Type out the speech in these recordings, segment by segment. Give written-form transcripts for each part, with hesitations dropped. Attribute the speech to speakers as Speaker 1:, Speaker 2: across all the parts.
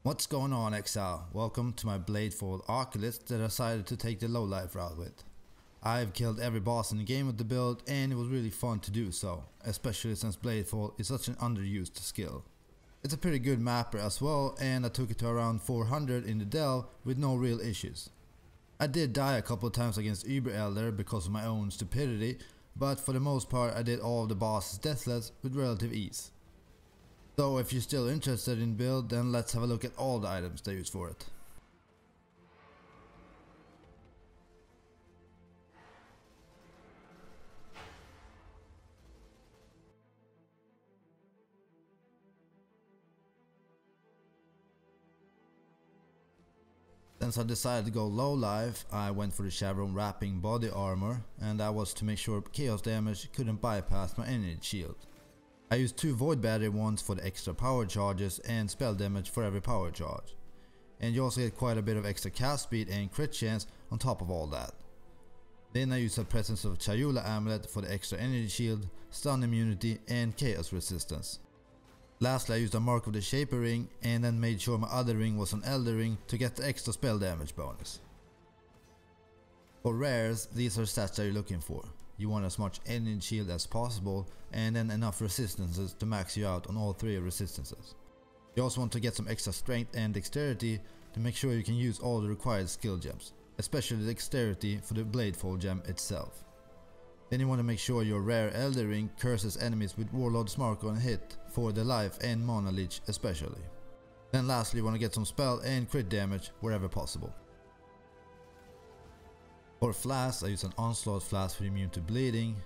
Speaker 1: What's going on, Exile? Welcome to my Bladefall Occulist that I decided to take the low life route with. I've killed every boss in the game with the build and it was really fun to do so, especially since Bladefall is such an underused skill. It's a pretty good mapper as well, and I took it to around 400 in the delve with no real issues. I did die a couple of times against Uber Elder because of my own stupidity, but for the most part I did all of the bosses deathless with relative ease. So if you're still interested in build, then let's have a look at all the items they use for it. Since I decided to go low life, I went for the Chevron wrapping body armor, and that was to make sure chaos damage couldn't bypass my energy shield. I used 2 void battery ones for the extra power charges and spell damage for every power charge. And you also get quite a bit of extra cast speed and crit chance on top of all that. Then I used the presence of Chayula amulet for the extra energy shield, stun immunity and chaos resistance. Lastly, I used a mark of the Shaper ring and then made sure my other ring was an Elder ring to get the extra spell damage bonus. For rares, these are stats that you're looking for. You want as much energy shield as possible and then enough resistances to max you out on all 3 resistances. You also want to get some extra strength and dexterity to make sure you can use all the required skill gems, especially dexterity for the Bladefall gem itself. Then you want to make sure your rare Elder ring curses enemies with Warlord's Mark on hit for the life and mana leech especially. Then lastly you want to get some spell and crit damage wherever possible. For Flasks, I use an Onslaught Flask for immune to bleeding,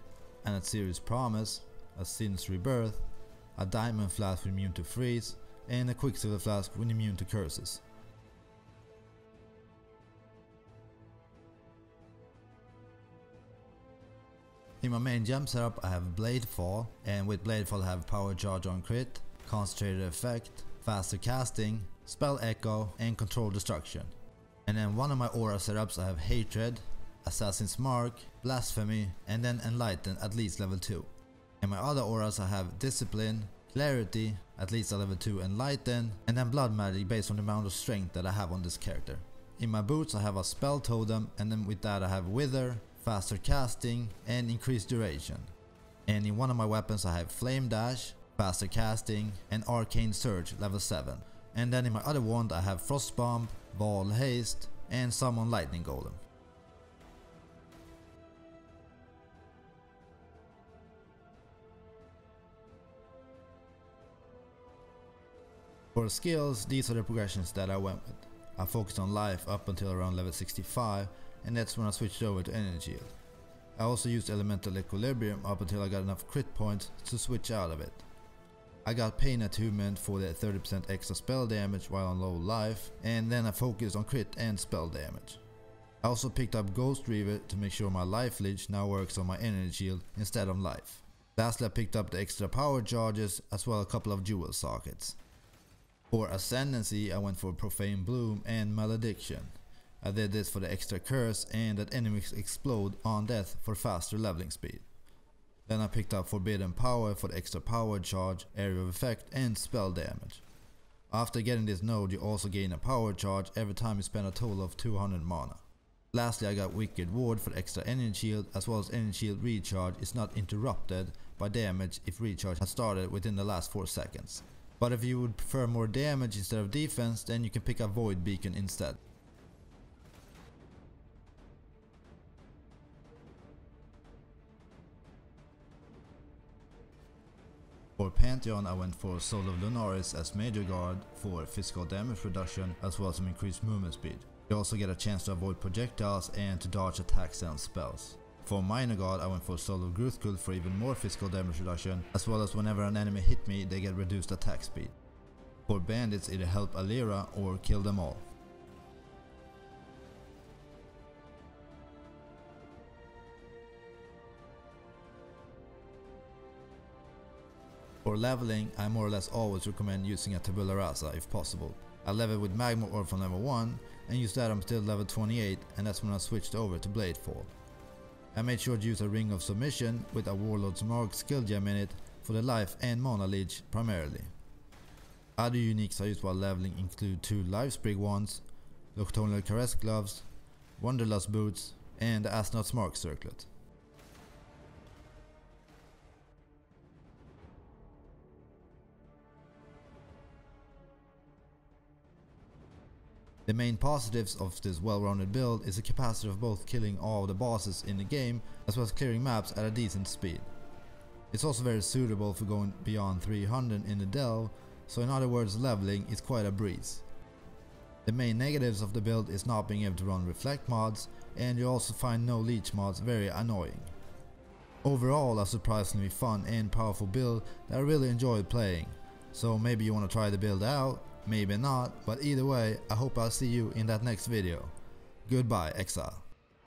Speaker 1: and a Serious Promise, a Sin's Rebirth, a Diamond Flask for immune to freeze, and a Quicksilver Flask when immune to curses. In my main gem setup I have Bladefall, and with Bladefall I have Power Charge on crit, Concentrated Effect, Faster Casting, Spell Echo and Control Destruction. And then one of my aura setups I have Hatred, Assassin's Mark, Blasphemy and then Enlighten at least level 2. In my other auras I have Discipline, Clarity, at least a level 2 Enlighten, and then Blood Magic based on the amount of strength that I have on this character. In my boots I have a Spell Totem, and then with that I have Wither, Faster Casting and Increased Duration. And in one of my weapons I have Flame Dash, Faster Casting and Arcane Surge level 7. And then in my other wand I have Frost Bomb, Ball Haste and Summon Lightning Golem. For skills, these are the progressions that I went with. I focused on life up until around level 65, and that's when I switched over to energy shield. I also used elemental equilibrium up until I got enough crit points to switch out of it. I got pain attunement for the 30% extra spell damage while on low life, and then I focused on crit and spell damage. I also picked up Ghost Reaver to make sure my life leech now works on my energy shield instead of life. Lastly I picked up the extra power charges as well as a couple of jewel sockets. For Ascendancy I went for Profane Bloom and Malediction. I did this for the extra curse and that enemies explode on death for faster leveling speed. Then I picked up Forbidden Power for the extra power charge, area of effect and spell damage. After getting this node you also gain a power charge every time you spend a total of 200 mana. Lastly I got Wicked Ward for the extra energy shield, as well as energy shield recharge is not interrupted by damage if recharge has started within the last 4 seconds. But if you would prefer more damage instead of defense, then you can pick up Void Beacon instead. For Pantheon I went for Soul of Lunaris as Major Guard for physical damage reduction as well as some increased movement speed. You also get a chance to avoid projectiles and to dodge attacks and spells. For Minor Guard I went for Soul of Gruthkul for even more physical damage reduction, as well as whenever an enemy hit me they get reduced attack speed. For Bandits either help Alira or kill them all. For leveling, I more or less always recommend using a Tabula Rasa if possible. I leveled with Magma Orb from level 1 and used that until level 28, and that's when I switched over to Bladefall. I made sure to use a Ring of Submission with a Warlord's Mark skill gem in it for the life and mana leech primarily. Other uniques I use while leveling include 2 Life Sprig wands, Nocturnal Caress gloves, Wanderlust boots, and the Astronaut's Mark circlet. The main positives of this well-rounded build is the capacity of both killing all the bosses in the game as well as clearing maps at a decent speed. It's also very suitable for going beyond 300 in the delve, so in other words leveling is quite a breeze. The main negatives of the build is not being able to run reflect mods, and you also find no leech mods very annoying. Overall a surprisingly fun and powerful build that I really enjoyed playing, so maybe you want to try the build out. Maybe not, but either way, I hope I'll see you in that next video. Goodbye, Exile.